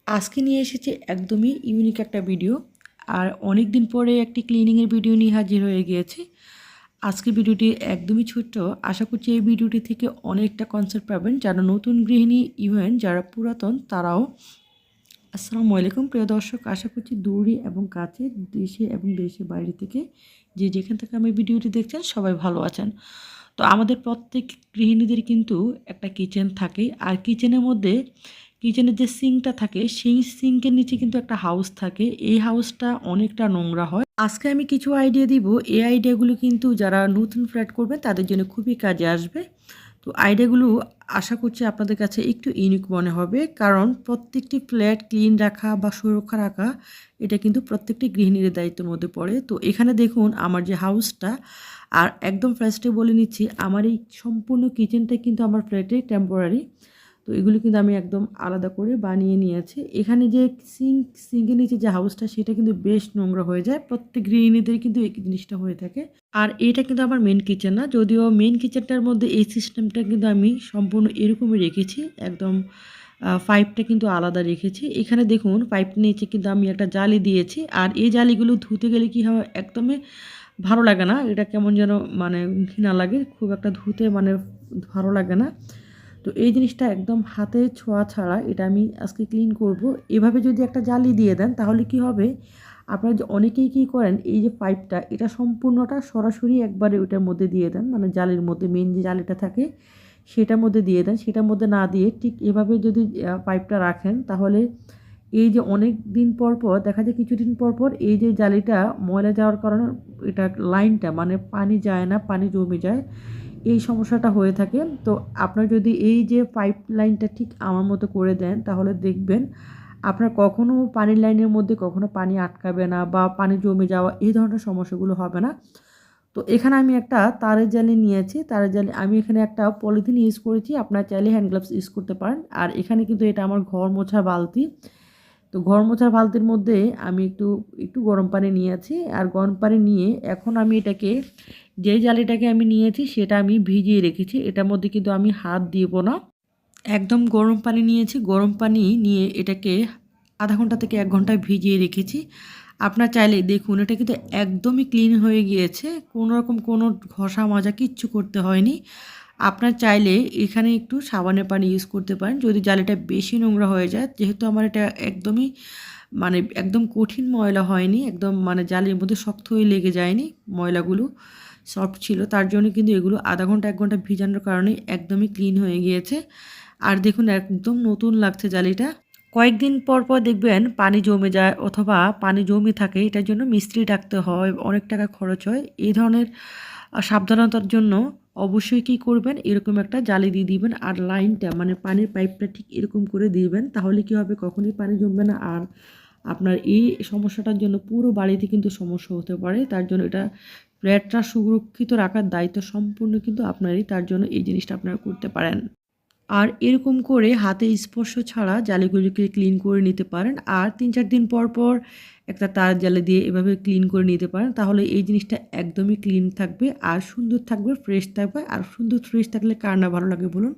আজকে নিয়ে এসেছি একদমই ইউনিক একটা ভিডিও। আর অনেক দিন পরে একটি ক্লিনিংয়ের ভিডিও নিয়ে হাজির হয়ে গিয়েছি। আজকে ভিডিওটি একদমই ছোট্ট। আশা করছি এই ভিডিওটি থেকে অনেকটা কনসেপ্ট পাবেন, যারা নতুন গৃহিণী ইভেন যারা পুরাতন তারাও। আসসালামু আলাইকুম প্রিয় দর্শক, আশা করছি দূরে এবং কাছে, দেশে এবং দেশের বাইরে থেকে যে যেখান থেকে আমি ভিডিওটি দেখছেন সবাই ভালো আছেন। তো আমাদের প্রত্যেক গৃহিণীদের কিন্তু একটা কিচেন থাকে, আর কিচেনের যে সিঙ্কটা থাকে সেই সিঙ্কের নিচে কিন্তু একটা হাউস থাকে। এই হাউসটা অনেকটা নোংরা হয়। আজকে আমি কিছু আইডিয়া দিব, এই আইডিয়াগুলো কিন্তু যারা নতুন ফ্ল্যাট করবে তাদের জন্য খুবই কাজে আসবে। তো আইডিয়াগুলো আশা করছি আপনাদের কাছে একটু ইউনিক মনে হবে, কারণ প্রত্যেকটি ফ্ল্যাট ক্লিন রাখা বা সুরক্ষা রাখা এটা কিন্তু প্রত্যেকটি গৃহিণীর দায়িত্বের মধ্যে পড়ে। তো এখানে দেখুন আমার যে হাউসটা, আর একদম ফার্স্টে বলে নিচ্ছি আমার এই সম্পূর্ণ কিচেনটা কিন্তু আমার ফ্ল্যাটে টেম্পোরারি। তো এগুলো কিন্তু আমি একদম আলাদা করে বানিয়ে নিয়েছি। এখানে যে সিঙ্কের নিচে যে হাউসটা সেটা কিন্তু বেশ নোংরা হয়ে যায়, প্রত্যেক গৃহিণীদের কিন্তু এই জিনিসটা হয়ে থাকে। আর এটা কিন্তু আমার মেন কিচেন না, যদিও মেন কিচেনটার মধ্যে এই সিস্টেমটা কিন্তু আমি সম্পূর্ণ এরকমই রেখেছি। একদম পাইপটা কিন্তু আলাদা রেখেছি। এখানে দেখুন পাইপটা নিচে কিন্তু আমি একটা জালি দিয়েছি, আর এই জালিগুলো ধুতে গেলে কি হয় একদমই ভালো লাগে না, এটা কেমন যেন মানে ঘৃণা লাগে, খুব একটা ধুতে মানে ভালো লাগে না। তো এই জিনিসটা একদম হাতে ছোঁয়া ছাড়া এটা আমি আজকে ক্লিন করব। এভাবে যদি একটা জালি দিয়ে দেন তাহলে কি হবে, আপনারা যে অনেকেই কী করেন, এই যে পাইপটা এটা সম্পূর্ণটা সরাসরি একবারে ওইটার মধ্যে দিয়ে দেন, মানে জালির মধ্যে মেন যে জালিটা থাকে সেটার মধ্যে দিয়ে দেন। সেটার মধ্যে না দিয়ে ঠিক এভাবে যদি পাইপটা রাখেন তাহলে এই যে অনেক দিন পর পর দেখা যায়, কিছুদিন পর পর এই যে জালিটা ময়লা যাওয়ার কারণে এটা লাইনটা মানে পানি যায় না, পানি জমে যায়, এই সমস্যাটা হয়ে থাকে। তো আপনার যদি এই যে পাইপ লাইনটা ঠিক আমার মতো করে দেন তাহলে দেখবেন আপনার কখনো পানির লাইনের মধ্যে কখনো পানি আটকাবে না বা পানি জমে যাওয়া এই ধরনের সমস্যাগুলো হবে না। তো এখানে আমি একটা তারের জালি নিয়েছি, তারের জালি আমি এখানে একটা পলিথিন ইউজ করেছি, আপনারা চাইলে হ্যান্ড গ্লাভস ইউজ করতে পারেন। আর এখানে কিন্তু এটা আমার ঘর মোছার বালতি। তো ঘর মোছার বালতির মধ্যে আমি একটু একটু গরম পানি নিয়েছি, আর গরম পানি নিয়ে এখন আমি এটাকে, যে জালিটাকে আমি নিয়েছি সেটা আমি ভিজিয়ে রেখেছি, এটার মধ্যে কিন্তু আমি হাত দিব না। একদম গরম পানি নিয়েছি, গরম পানি নিয়ে এটাকে আধা ঘন্টা থেকে 1 ঘন্টায় ভিজিয়ে রেখেছি। আপনার চাইলে দেখুন এটা কিন্তু একদমই ক্লিন হয়ে গিয়েছে, কোনো রকম কোনো ঘষা মাজা কিচ্ছু করতে হয়নি। আপনার চাইলে এখানে একটু সাবানের পানি ইউজ করতে পারেন যদি জালিটা বেশি নোংরা হয়ে যায়। যেহেতু আমার এটা একদমই মানে একদম কঠিন ময়লা হয়নি, একদম মানে জালির মধ্যে শক্ত হয়ে লেগে যায়নি, ময়লাগুলো সফট ছিল, তার জন্য কিন্তু এগুলো আধা ঘন্টা 1 ঘন্টা ভিজানোর কারণে একদমই ক্লিন হয়ে গিয়েছে। আর দেখুন একদম নতুন লাগছে জালিটা। কয়েকদিন পর পর দেখবেন পানি জমে যায় অথবা পানি জমে থাকে, এটার জন্য মিস্ত্রি ডাকতে হয়, অনেক টাকা খরচ হয়। এই ধরনের সাবধানতার জন্য অবশ্যই কী করবেন, এরকম একটা জালি দিয়ে দিবেন, আর লাইনটা মানে পানির পাইপটা ঠিক এরকম করে দিবেন, তাহলে কি হবে কখনোই পানি জমবে না। আর আপনার এই সমস্যাটার জন্য পুরো বাড়িতে কিন্তু সমস্যা হতে পারে, তার জন্য এটা ফ্ল্যাটটা সুরক্ষিত রাখার দায়িত্ব সম্পূর্ণ কিন্তু আপনারই, তার জন্য এই জিনিসটা আপনারা করতে পারেন। আর এরকম করে হাতে স্পর্শ ছাড়া জালিগুলিকে ক্লিন করে নিতে পারেন, আর 3-4 দিন পর পর একটা তার জালি দিয়ে এভাবে ক্লিন করে নিতে পারেন, তাহলে এই জিনিসটা একদমই ক্লিন থাকবে আর সুন্দর থাকবে, ফ্রেশ থাকবে। আর সুন্দর ফ্রেশ থাকলে কার না ভালো লাগে বলুন।